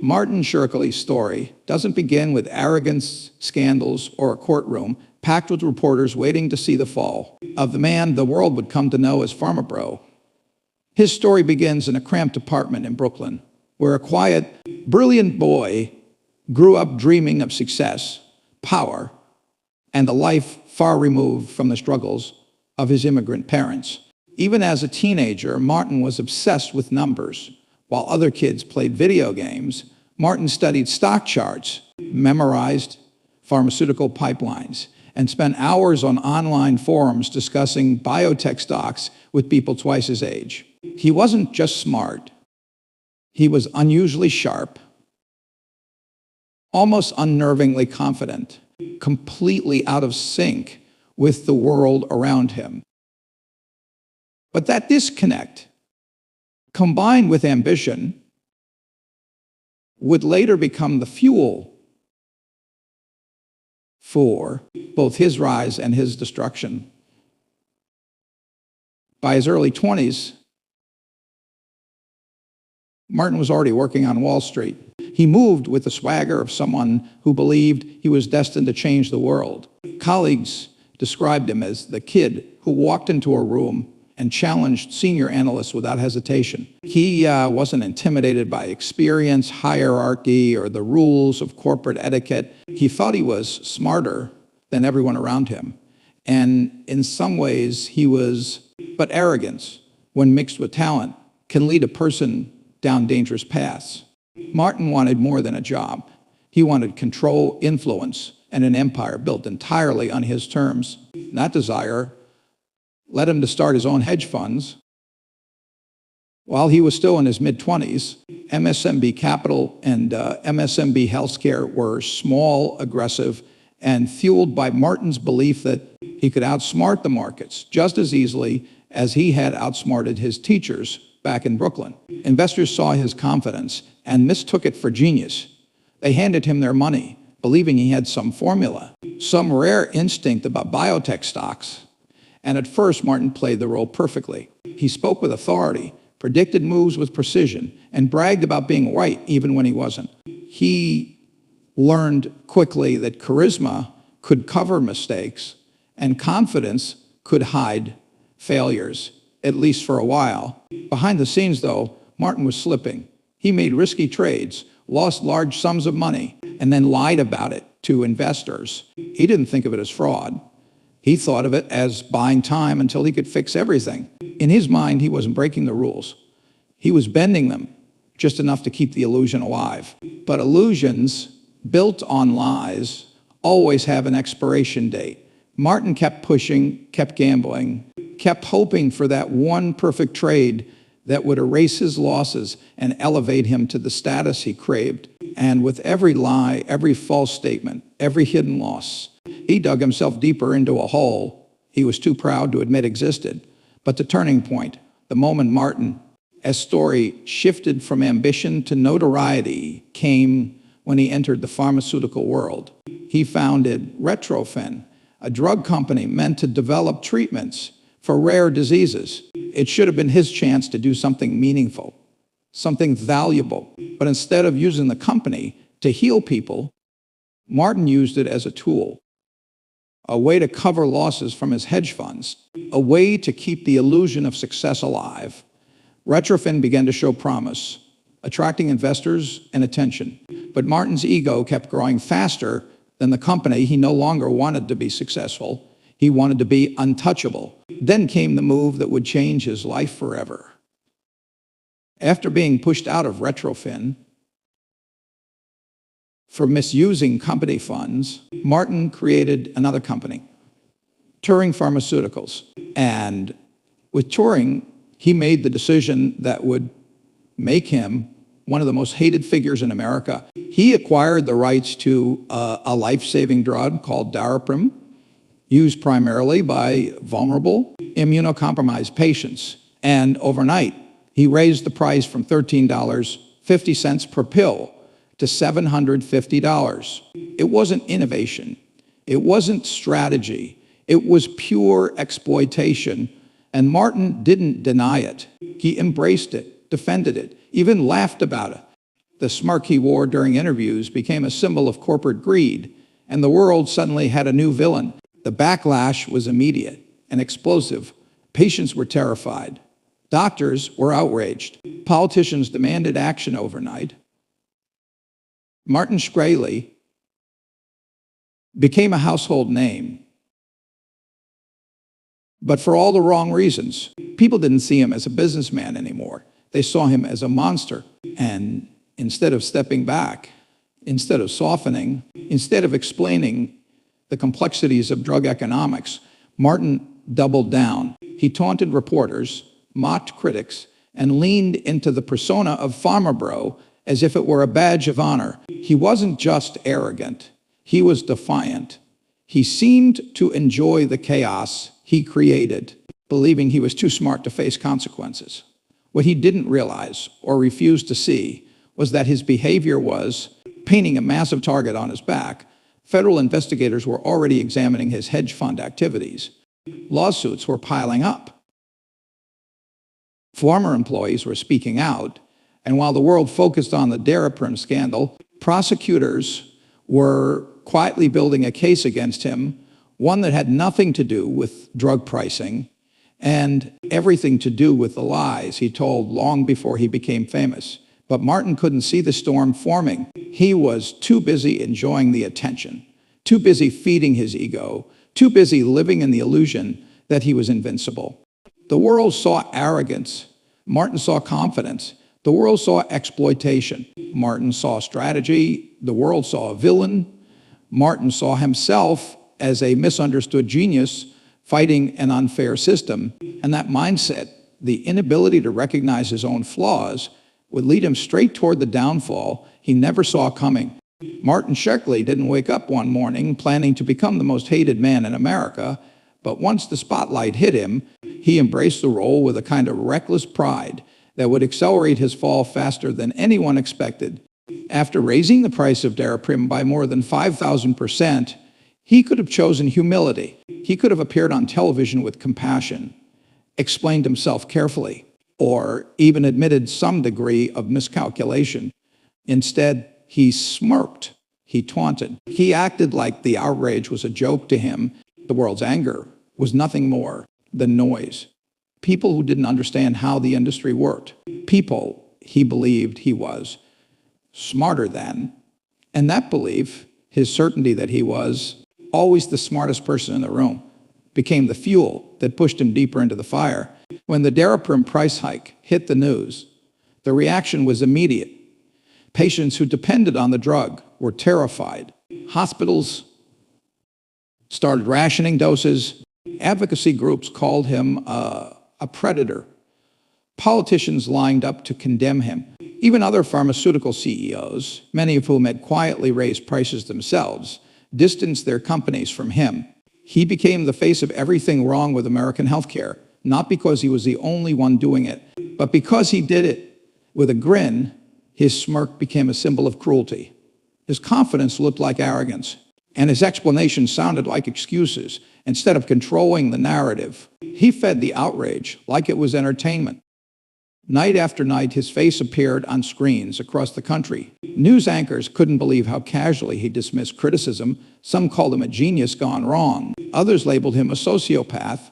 Martin Shkreli's story doesn't begin with arrogance, scandals, or a courtroom packed with reporters waiting to see the fall of the man the world would come to know as Pharma Bro. His story begins in a cramped apartment in Brooklyn, where a quiet, brilliant boy grew up dreaming of success, power, and a life far removed from the struggles of his immigrant parents. Even as a teenager, Martin was obsessed with numbers. While other kids played video games, Martin studied stock charts, memorized pharmaceutical pipelines, and spent hours on online forums discussing biotech stocks with people twice his age. He wasn't just smart. He was unusually sharp, almost unnervingly confident, completely out of sync with the world around him. But that disconnect, combined with ambition, would later become the fuel for both his rise and his destruction. By his early 20s, Martin was already working on Wall Street. He moved with the swagger of someone who believed he was destined to change the world. Colleagues described him as the kid who walked into a room and challenged senior analysts without hesitation. He wasn't intimidated by experience, hierarchy, or the rules of corporate etiquette. He thought he was smarter than everyone around him. And in some ways, but arrogance, when mixed with talent, can lead a person down dangerous paths. Martin wanted more than a job. He wanted control, influence, and an empire built entirely on his terms. That desire led him to start his own hedge funds. While he was still in his mid-20s, MSMB Capital and MSMB Healthcare were small, aggressive, and fueled by Martin's belief that he could outsmart the markets just as easily as he had outsmarted his teachers back in Brooklyn. Investors saw his confidence and mistook it for genius. They handed him their money, believing he had some formula, some rare instinct about biotech stocks. And at first, Martin played the role perfectly. He spoke with authority, predicted moves with precision, and bragged about being right even when he wasn't. He learned quickly that charisma could cover mistakes and confidence could hide failures, at least for a while. Behind the scenes, though, Martin was slipping. He made risky trades, lost large sums of money, and then lied about it to investors. He didn't think of it as fraud. He thought of it as buying time until he could fix everything. In his mind, he wasn't breaking the rules. He was bending them just enough to keep the illusion alive. But illusions built on lies always have an expiration date. Martin kept pushing, kept gambling, kept hoping for that one perfect trade that would erase his losses and elevate him to the status he craved. And with every lie, every false statement, every hidden loss, he dug himself deeper into a hole he was too proud to admit existed. But the turning point, the moment Martin's story shifted from ambition to notoriety, came when he entered the pharmaceutical world. He founded Retrophin, a drug company meant to develop treatments for rare diseases. It should have been his chance to do something meaningful, something valuable. But instead of using the company to heal people, Martin used it as a tool, a way to cover losses from his hedge funds, a way to keep the illusion of success alive. Retrophin began to show promise, attracting investors and attention. But Martin's ego kept growing faster than the company. He no longer wanted to be successful. He wanted to be untouchable. Then came the move that would change his life forever. After being pushed out of Retrophin for misusing company funds, Martin created another company, Turing Pharmaceuticals. And with Turing, he made the decision that would make him one of the most hated figures in America. He acquired the rights to a life-saving drug called Daraprim, used primarily by vulnerable, immunocompromised patients. And overnight, he raised the price from $13.50 per pill to $750. It wasn't innovation. It wasn't strategy. It was pure exploitation. And Martin didn't deny it. He embraced it, defended it, even laughed about it. The smirk he wore during interviews became a symbol of corporate greed, and the world suddenly had a new villain. The backlash was immediate and explosive. Patients were terrified. Doctors were outraged. Politicians demanded action overnight. Martin Shkreli became a household name, but for all the wrong reasons. People didn't see him as a businessman anymore. They saw him as a monster. And instead of stepping back, instead of softening, instead of explaining the complexities of drug economics, Martin doubled down. He taunted reporters, mocked critics, and leaned into the persona of Pharma bro as if it were a badge of honor. He wasn't just arrogant. He was defiant. He seemed to enjoy the chaos he created, believing he was too smart to face consequences. What he didn't realize or refused to see was that his behavior was painting a massive target on his back. Federal investigators were already examining his hedge fund activities. Lawsuits were piling up. Former employees were speaking out, and while the world focused on the Daraprim scandal, prosecutors were quietly building a case against him, one that had nothing to do with drug pricing and everything to do with the lies he told long before he became famous. But Martin couldn't see the storm forming. He was too busy enjoying the attention, too busy feeding his ego, too busy living in the illusion that he was invincible. The world saw arrogance. Martin saw confidence. The world saw exploitation. Martin saw strategy. The world saw a villain. Martin saw himself as a misunderstood genius fighting an unfair system. And that mindset, the inability to recognize his own flaws, would lead him straight toward the downfall he never saw coming. Martin Shkreli didn't wake up one morning planning to become the most hated man in America, but once the spotlight hit him, he embraced the role with a kind of reckless pride that would accelerate his fall faster than anyone expected. After raising the price of Daraprim by more than 5,000%, he could have chosen humility. He could have appeared on television with compassion, explained himself carefully, or even admitted some degree of miscalculation. Instead, he smirked. He taunted. He acted like the outrage was a joke to him. The world's anger was nothing more than noise. People who didn't understand how the industry worked. People he believed he was smarter than. And that belief, his certainty that he was always the smartest person in the room, became the fuel that pushed him deeper into the fire. When the Daraprim price hike hit the news, the reaction was immediate. Patients who depended on the drug were terrified. Hospitals started rationing doses. Advocacy groups called him a predator. Politicians lined up to condemn him. Even other pharmaceutical CEOs, many of whom had quietly raised prices themselves, distanced their companies from him. He became the face of everything wrong with American healthcare, not because he was the only one doing it, but because he did it with a grin. His smirk became a symbol of cruelty. His confidence looked like arrogance, and his explanations sounded like excuses. Instead of controlling the narrative, he fed the outrage like it was entertainment. Night after night, his face appeared on screens across the country. News anchors couldn't believe how casually he dismissed criticism. Some called him a genius gone wrong. Others labeled him a sociopath.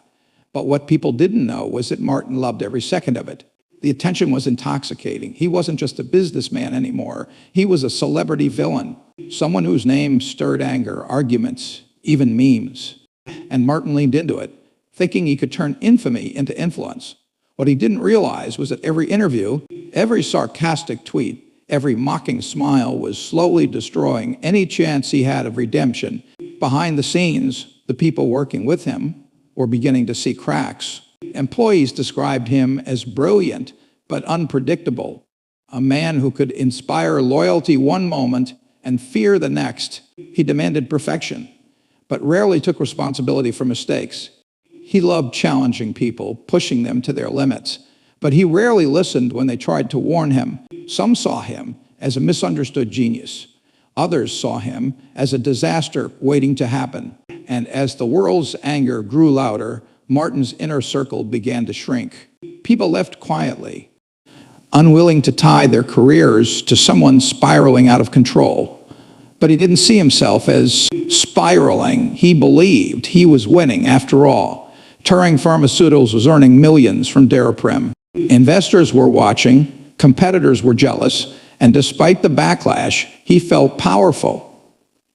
But what people didn't know was that Martin loved every second of it. The attention was intoxicating. He wasn't just a businessman anymore. He was a celebrity villain, someone whose name stirred anger, arguments, even memes. And Martin leaned into it, thinking he could turn infamy into influence. What he didn't realize was that every interview, every sarcastic tweet, every mocking smile was slowly destroying any chance he had of redemption. Behind the scenes, the people working with him were beginning to see cracks. Employees described him as brilliant but unpredictable, a man who could inspire loyalty one moment and fear the next. He demanded perfection, but rarely took responsibility for mistakes. He loved challenging people, pushing them to their limits, but he rarely listened when they tried to warn him. Some saw him as a misunderstood genius. Others saw him as a disaster waiting to happen. And as the world's anger grew louder, Martin's inner circle began to shrink. People left quietly. unwilling to tie their careers to someone spiraling out of control. But he didn't see himself as spiraling. He believed he was winning after all. Turing Pharmaceuticals was earning millions from Daraprim. Investors were watching, competitors were jealous, and despite the backlash, he felt powerful.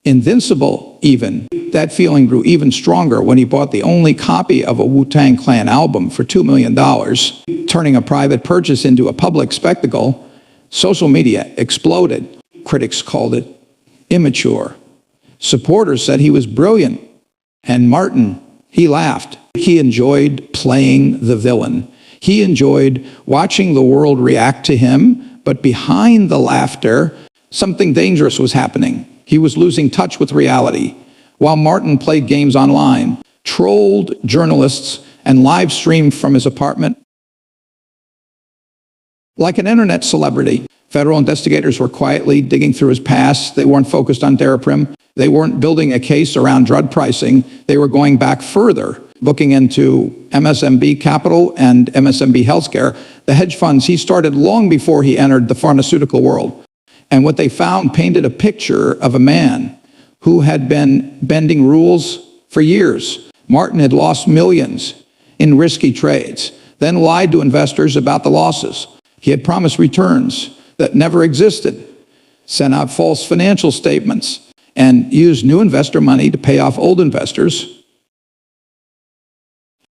Invincible, even. That feeling grew even stronger when he bought the only copy of a Wu-Tang Clan album for $2 million, turning a private purchase into a public spectacle. Social media exploded. Critics called it immature. Supporters said he was brilliant. And Martin, he laughed. He enjoyed playing the villain. He enjoyed watching the world react to him, but behind the laughter, something dangerous was happening. He was losing touch with reality. While Martin played games online, trolled journalists, and live streamed from his apartment. Like an internet celebrity, federal investigators were quietly digging through his past. They weren't focused on Daraprim. They weren't building a case around drug pricing. They were going back further, looking into MSMB Capital and MSMB Healthcare, the hedge funds he started long before he entered the pharmaceutical world. And what they found painted a picture of a man who had been bending rules for years. Martin had lost millions in risky trades, then lied to investors about the losses. He had promised returns that never existed, sent out false financial statements, and used new investor money to pay off old investors.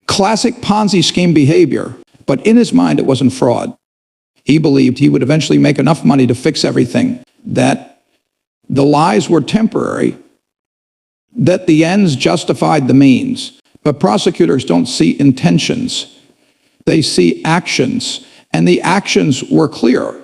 Classic Ponzi scheme behavior, but in his mind it wasn't fraud. He believed he would eventually make enough money to fix everything, that the lies were temporary, that the ends justified the means. But prosecutors don't see intentions. They see actions, and the actions were clear.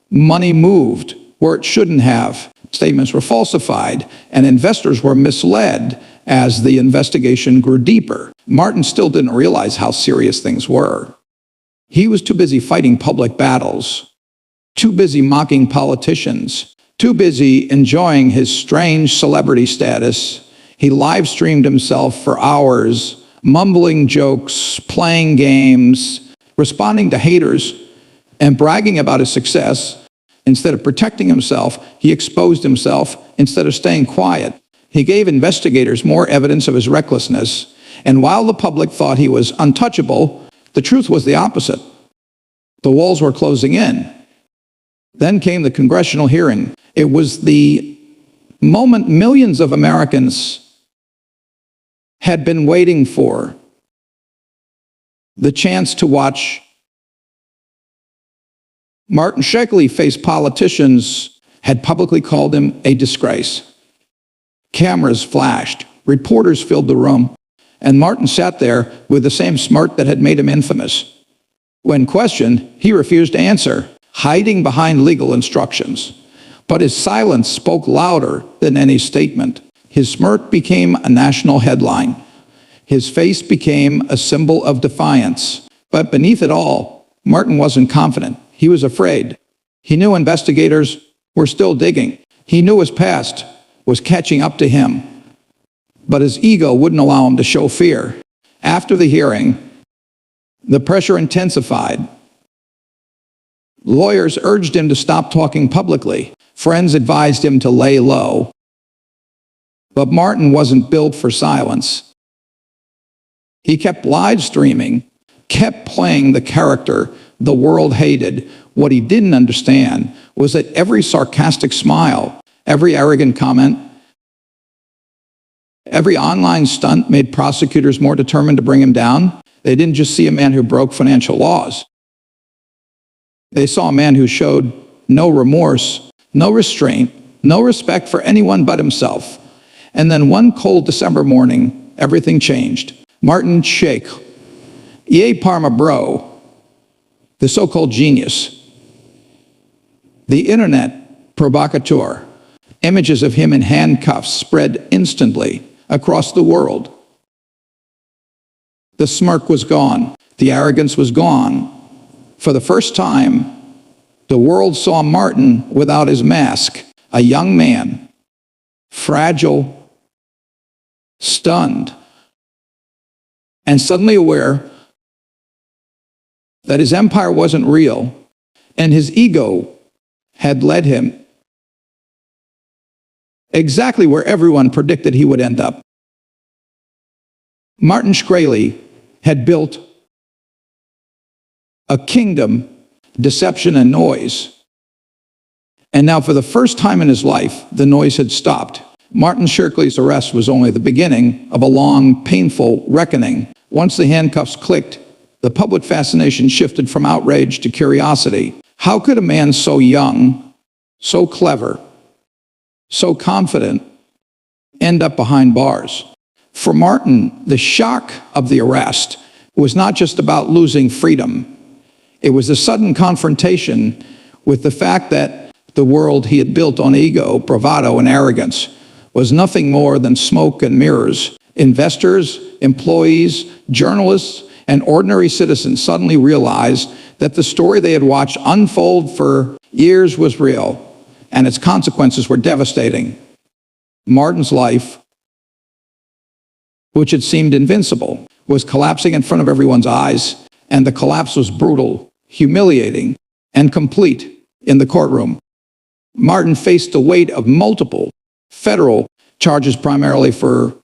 Money moved where it shouldn't have. Statements were falsified, and investors were misled as the investigation grew deeper. Martin still didn't realize how serious things were. He was too busy fighting public battles, too busy mocking politicians, too busy enjoying his strange celebrity status. He live-streamed himself for hours, mumbling jokes, playing games, responding to haters, and bragging about his success. Instead of protecting himself, he exposed himself instead of staying quiet. He gave investigators more evidence of his recklessness, and while the public thought he was untouchable, the truth was the opposite. The walls were closing in. Then came the congressional hearing. It was the moment millions of Americans had been waiting for, the chance to watch Martin Shkreli face politicians had publicly called him a disgrace. Cameras flashed, reporters filled the room, and Martin sat there with the same smirk that had made him infamous. When questioned, he refused to answer, hiding behind legal instructions. But his silence spoke louder than any statement. His smirk became a national headline. His face became a symbol of defiance. But beneath it all, Martin wasn't confident. He was afraid. He knew investigators were still digging. He knew his past was catching up to him. But his ego wouldn't allow him to show fear. After the hearing, the pressure intensified. Lawyers urged him to stop talking publicly. Friends advised him to lay low. But Martin wasn't built for silence. He kept live streaming, kept playing the character the world hated. What he didn't understand was that every sarcastic smile, every arrogant comment, every online stunt made prosecutors more determined to bring him down. They didn't just see a man who broke financial laws. They saw a man who showed no remorse, no restraint, no respect for anyone but himself. And then one cold December morning, everything changed. Martin Shkreli, Pharma bro, the so-called genius, the internet provocateur, images of him in handcuffs spread instantly across the world. The smirk was gone. The arrogance was gone. For the first time, the world saw Martin without his mask, a young man, fragile, stunned, and suddenly aware that his empire wasn't real. And his ego had led him exactly where everyone predicted he would end up. Martin Shkreli had built a kingdom, deception and noise. And now for the first time in his life, the noise had stopped. Martin Shkreli's arrest was only the beginning of a long, painful reckoning. Once the handcuffs clicked, the public fascination shifted from outrage to curiosity. How could a man so young, so clever, so confident end up behind bars? For Martin, the shock of the arrest was not just about losing freedom. It was a sudden confrontation with the fact that the world he had built on ego, bravado, and arrogance was nothing more than smoke and mirrors. Investors, employees, journalists, and ordinary citizens suddenly realized that the story they had watched unfold for years was real, and its consequences were devastating. Martin's life, which had seemed invincible, was collapsing in front of everyone's eyes, and the collapse was brutal, humiliating, and complete in the courtroom. Martin faced the weight of multiple federal charges, primarily for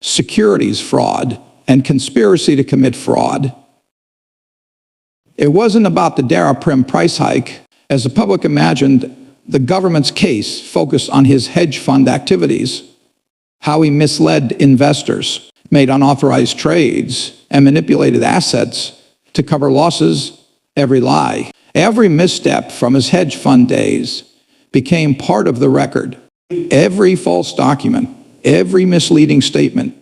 securities fraud and conspiracy to commit fraud. It wasn't about the Daraprim price hike. As the public imagined, the government's case focused on his hedge fund activities, how he misled investors, made unauthorized trades, and manipulated assets to cover losses. Every lie, every misstep from his hedge fund days became part of the record. Every false document, every misleading statement,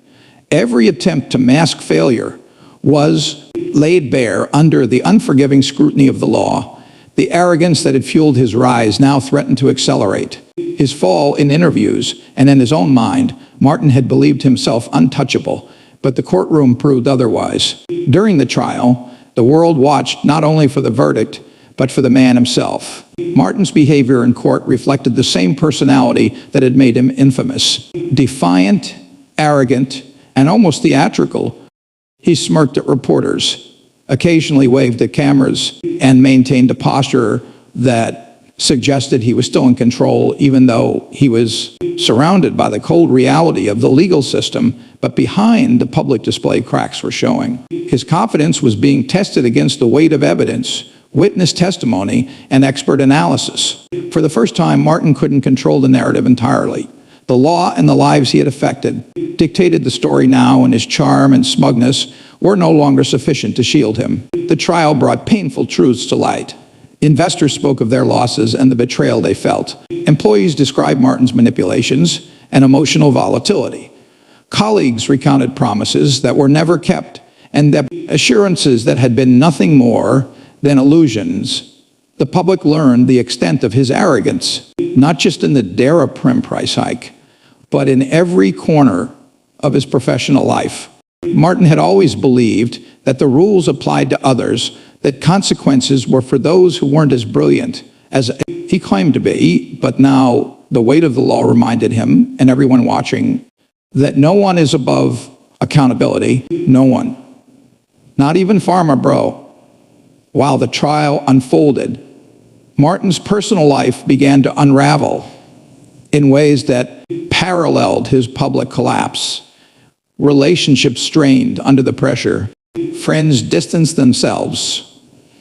every attempt to mask failure was laid bare under the unforgiving scrutiny of the law. The arrogance that had fueled his rise now threatened to accelerate. His fall in interviews and in his own mind, Martin had believed himself untouchable, but the courtroom proved otherwise. During the trial, the world watched not only for the verdict, but for the man himself. Martin's behavior in court reflected the same personality that had made him infamous. Defiant, arrogant, and almost theatrical, he smirked at reporters, occasionally waved at cameras, and maintained a posture that suggested he was still in control, even though he was surrounded by the cold reality of the legal system. But behind the public display, cracks were showing. His confidence was being tested against the weight of evidence, witness testimony, and expert analysis. For the first time, Martin couldn't control the narrative entirely. The law and the lives he had affected dictated the story now, and his charm and smugness were no longer sufficient to shield him. The trial brought painful truths to light. Investors spoke of their losses and the betrayal they felt. Employees described Martin's manipulations and emotional volatility. Colleagues recounted promises that were never kept and assurances that had been nothing more than illusions. The public learned the extent of his arrogance, not just in the Daraprim price hike, but in every corner of his professional life. Martin had always believed that the rules applied to others, that consequences were for those who weren't as brilliant as he claimed to be, but now the weight of the law reminded him and everyone watching that no one is above accountability. No one. Not even Pharma, bro. While the trial unfolded, Martin's personal life began to unravel in ways that paralleled his public collapse. Relationships strained under the pressure. Friends distanced themselves.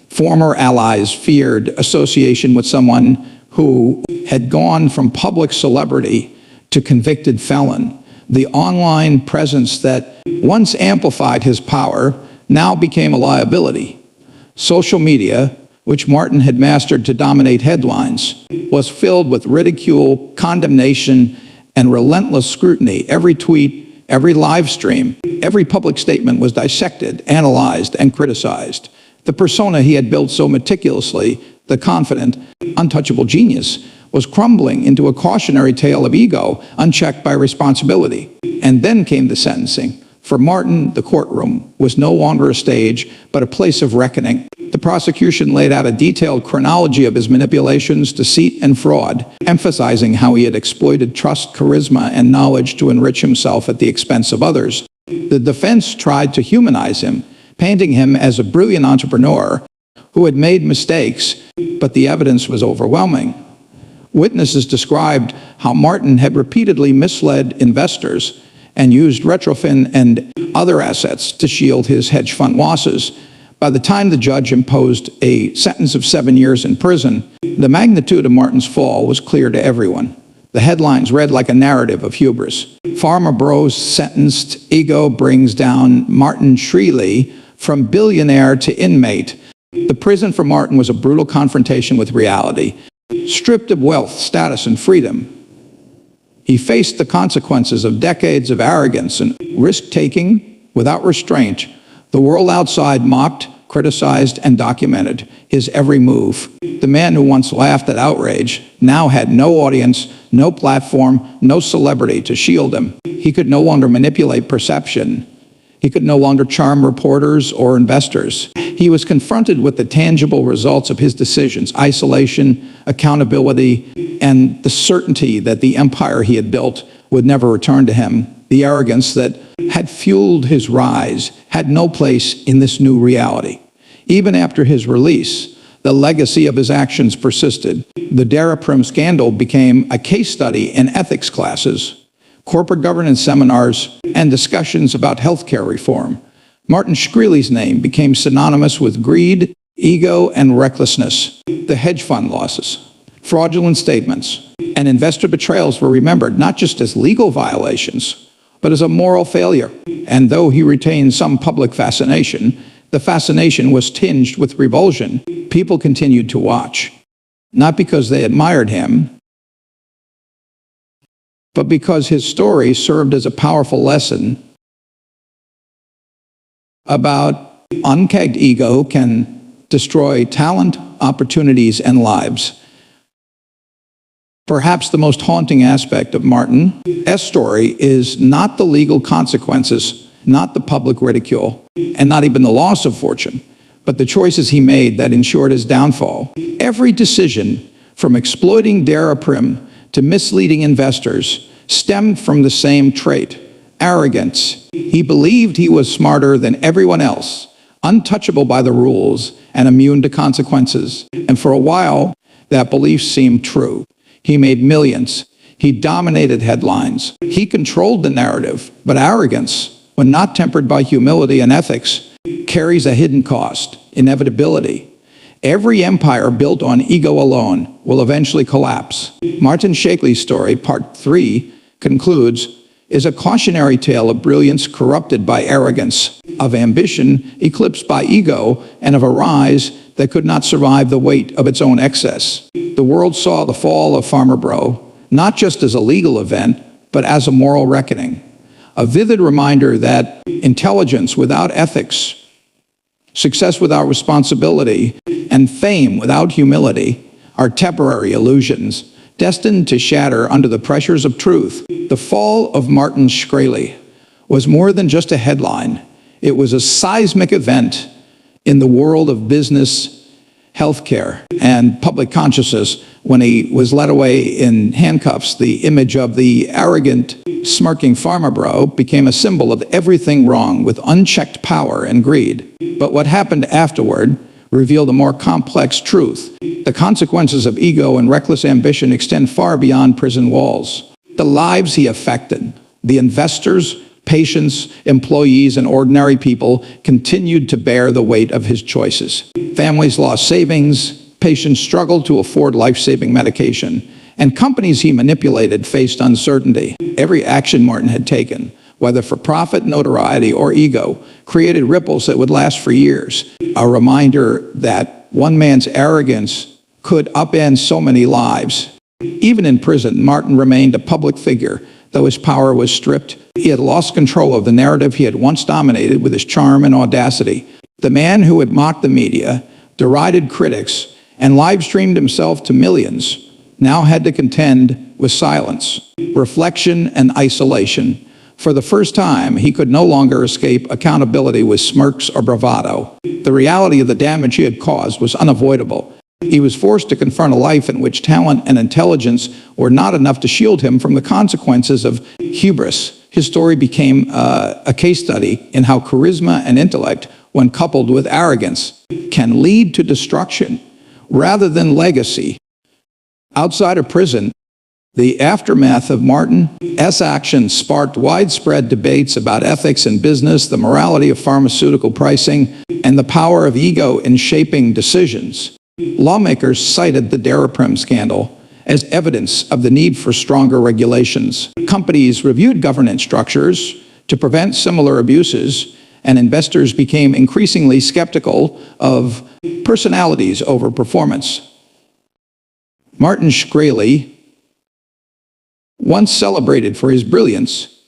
Former allies feared association with someone who had gone from public celebrity to convicted felon. The online presence that once amplified his power now became a liability. Social media, which Martin had mastered to dominate headlines, was filled with ridicule, condemnation, and relentless scrutiny. Every tweet, every live stream, every public statement was dissected, analyzed, and criticized. The persona he had built so meticulously, the confident, untouchable genius, was crumbling into a cautionary tale of ego, unchecked by responsibility. And then came the sentencing. For Martin, the courtroom was no longer a stage, but a place of reckoning. The prosecution laid out a detailed chronology of his manipulations, deceit, and fraud, emphasizing how he had exploited trust, charisma, and knowledge to enrich himself at the expense of others. The defense tried to humanize him, painting him as a brilliant entrepreneur who had made mistakes, but the evidence was overwhelming. Witnesses described how Martin had repeatedly misled investors and used retrofin and other assets to shield his hedge fund losses. By the time the judge imposed a sentence of 7 years in prison, the magnitude of Martin's fall was clear to everyone. The headlines read like a narrative of hubris. Pharma bros sentenced, ego brings down Martin Shkreli from billionaire to inmate. The prison for Martin was a brutal confrontation with reality. Stripped of wealth, status, and freedom, he faced the consequences of decades of arrogance and risk-taking without restraint. The world outside mocked, criticized, and documented his every move. The man who once laughed at outrage now had no audience, no platform, no celebrity to shield him. He could no longer manipulate perception. He could no longer charm reporters or investors. He was confronted with the tangible results of his decisions: isolation, accountability, and the certainty that the empire he had built would never return to him. The arrogance that had fueled his rise had no place in this new reality. Even after his release, the legacy of his actions persisted. The Daraprim scandal became a case study in ethics classes, corporate governance seminars, and discussions about healthcare reform. Martin Shkreli's name became synonymous with greed, ego, and recklessness. The hedge fund losses, fraudulent statements, and investor betrayals were remembered not just as legal violations, but as a moral failure. And though he retained some public fascination, the fascination was tinged with revulsion. People continued to watch, not because they admired him, but because his story served as a powerful lesson about unkegged ego can destroy talent, opportunities, and lives. Perhaps the most haunting aspect of Martin's story is not the legal consequences, not the public ridicule, and not even the loss of fortune, but the choices he made that ensured his downfall. Every decision, from exploiting Daraprim to misleading investors, stemmed from the same trait: arrogance. He believed he was smarter than everyone else, untouchable by the rules, and immune to consequences. And for a while, that belief seemed true. He made millions. He dominated headlines. He controlled the narrative. But arrogance, when not tempered by humility and ethics, carries a hidden cost: inevitability. Every empire built on ego alone will eventually collapse. Martin Shkreli's story, part 3, concludes, is a cautionary tale of brilliance corrupted by arrogance, of ambition eclipsed by ego, and of a rise that could not survive the weight of its own excess. The world saw the fall of Pharma Bro not just as a legal event, but as a moral reckoning, a vivid reminder that intelligence without ethics, success without responsibility, and fame without humility are temporary illusions, destined to shatter under the pressures of truth. The fall of Martin Shkreli was more than just a headline. It was a seismic event in the world of business, healthcare, and public consciousness. When he was led away in handcuffs, the image of the arrogant, smirking Pharma Bro became a symbol of everything wrong with unchecked power and greed. But what happened afterward revealed a more complex truth. The consequences of ego and reckless ambition extend far beyond prison walls. The lives he affected, the investors, patients, employees, and ordinary people continued to bear the weight of his choices. Families lost savings, patients struggled to afford life-saving medication, and companies he manipulated faced uncertainty. Every action Martin had taken, whether for profit, notoriety, or ego, created ripples that would last for years. A reminder that one man's arrogance could upend so many lives. Even in prison, Martin remained a public figure. Though his power was stripped, he had lost control of the narrative he had once dominated with his charm and audacity. The man who had mocked the media, derided critics, and live-streamed himself to millions now had to contend with silence, reflection, and isolation. For the first time, he could no longer escape accountability with smirks or bravado. The reality of the damage he had caused was unavoidable. He was forced to confront a life in which talent and intelligence were not enough to shield him from the consequences of hubris. His story became a case study in how charisma and intellect, when coupled with arrogance, can lead to destruction rather than legacy. Outside of prison, the aftermath of Martin's actions sparked widespread debates about ethics in business, the morality of pharmaceutical pricing, and the power of ego in shaping decisions. Lawmakers cited the Daraprim scandal as evidence of the need for stronger regulations. Companies reviewed governance structures to prevent similar abuses, and investors became increasingly skeptical of personalities over performance. Martin Shkreli, once celebrated for his brilliance,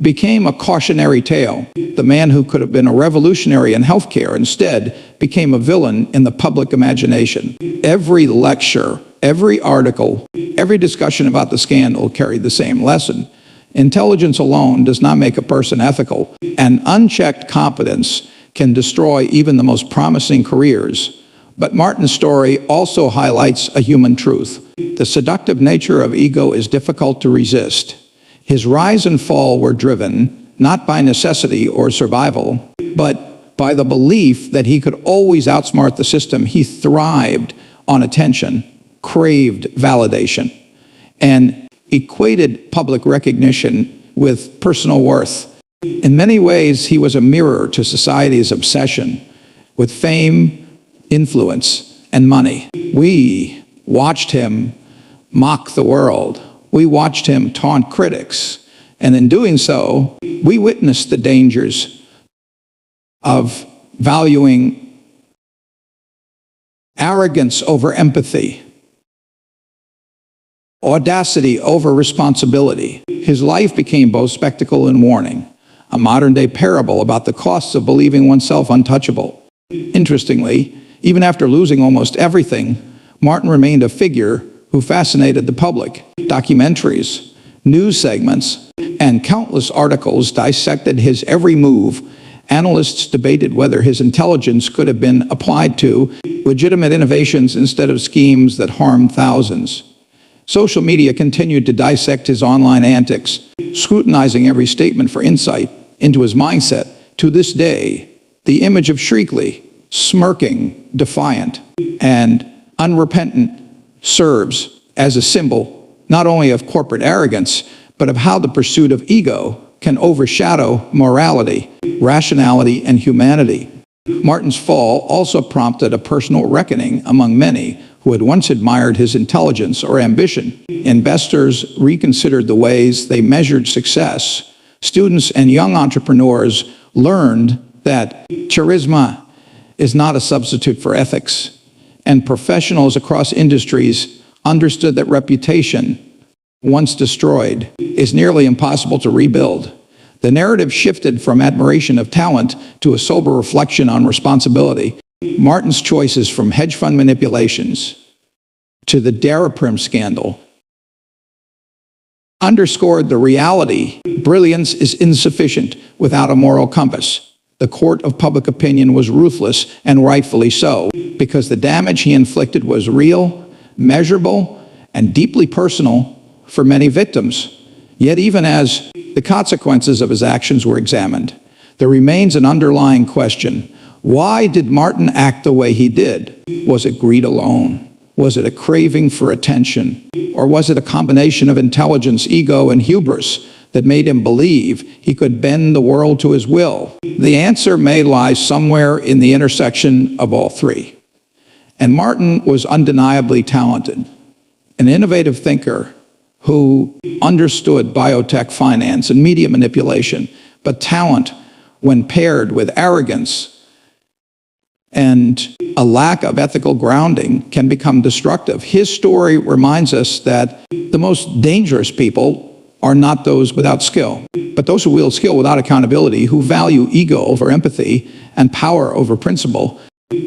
became a cautionary tale. The man who could have been a revolutionary in healthcare instead became a villain in the public imagination. Every lecture, every article, every discussion about the scandal carried the same lesson. Intelligence alone does not make a person ethical, and unchecked competence can destroy even the most promising careers. But Martin's story also highlights a human truth. The seductive nature of ego is difficult to resist. His rise and fall were driven not by necessity or survival, but by the belief that he could always outsmart the system. He thrived on attention, craved validation, and equated public recognition with personal worth. In many ways, he was a mirror to society's obsession with fame, influence, and money. We watched him mock the world. We watched him taunt critics. And in doing so, we witnessed the dangers of valuing arrogance over empathy, audacity over responsibility. His life became both spectacle and warning, a modern-day parable about the costs of believing oneself untouchable. Interestingly, even after losing almost everything, Martin remained a figure who fascinated the public. Documentaries, news segments, and countless articles dissected his every move. Analysts debated whether his intelligence could have been applied to legitimate innovations instead of schemes that harmed thousands. Social media continued to dissect his online antics, scrutinizing every statement for insight into his mindset. To this day, the image of Shkreli, smirking, defiant, and unrepentant, serves as a symbol not only of corporate arrogance, but of how the pursuit of ego can overshadow morality, rationality, and humanity. Martin's fall also prompted a personal reckoning among many who had once admired his intelligence or ambition. Investors reconsidered the ways they measured success. Students and young entrepreneurs learned that charisma is not a substitute for ethics, and professionals across industries understood that reputation, once destroyed, is nearly impossible to rebuild. The narrative shifted from admiration of talent to a sober reflection on responsibility. Martin's choices, from hedge fund manipulations to the Daraprim scandal, underscored the reality: brilliance is insufficient without a moral compass. The court of public opinion was ruthless, and rightfully so, because the damage he inflicted was real, measurable, and deeply personal for many victims. Yet even as the consequences of his actions were examined, there remains an underlying question. Why did Martin act the way he did? Was it greed alone? Was it a craving for attention? Or was it a combination of intelligence, ego, and hubris that made him believe he could bend the world to his will? The answer may lie somewhere in the intersection of all three. And Martin was undeniably talented, an innovative thinker who understood biotech finance and media manipulation. But talent, when paired with arrogance and a lack of ethical grounding, can become destructive. His story reminds us that the most dangerous people are not those without skill, but those who wield skill without accountability, who value ego over empathy and power over principle.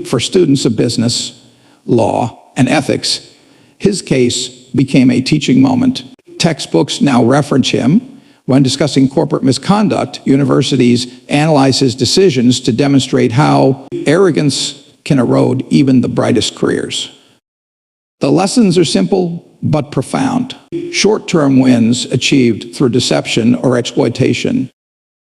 For students of business, law, and ethics, his case became a teaching moment. Textbooks now reference him. When discussing corporate misconduct, universities analyze his decisions to demonstrate how arrogance can erode even the brightest careers. The lessons are simple but profound. Short-term wins achieved through deception or exploitation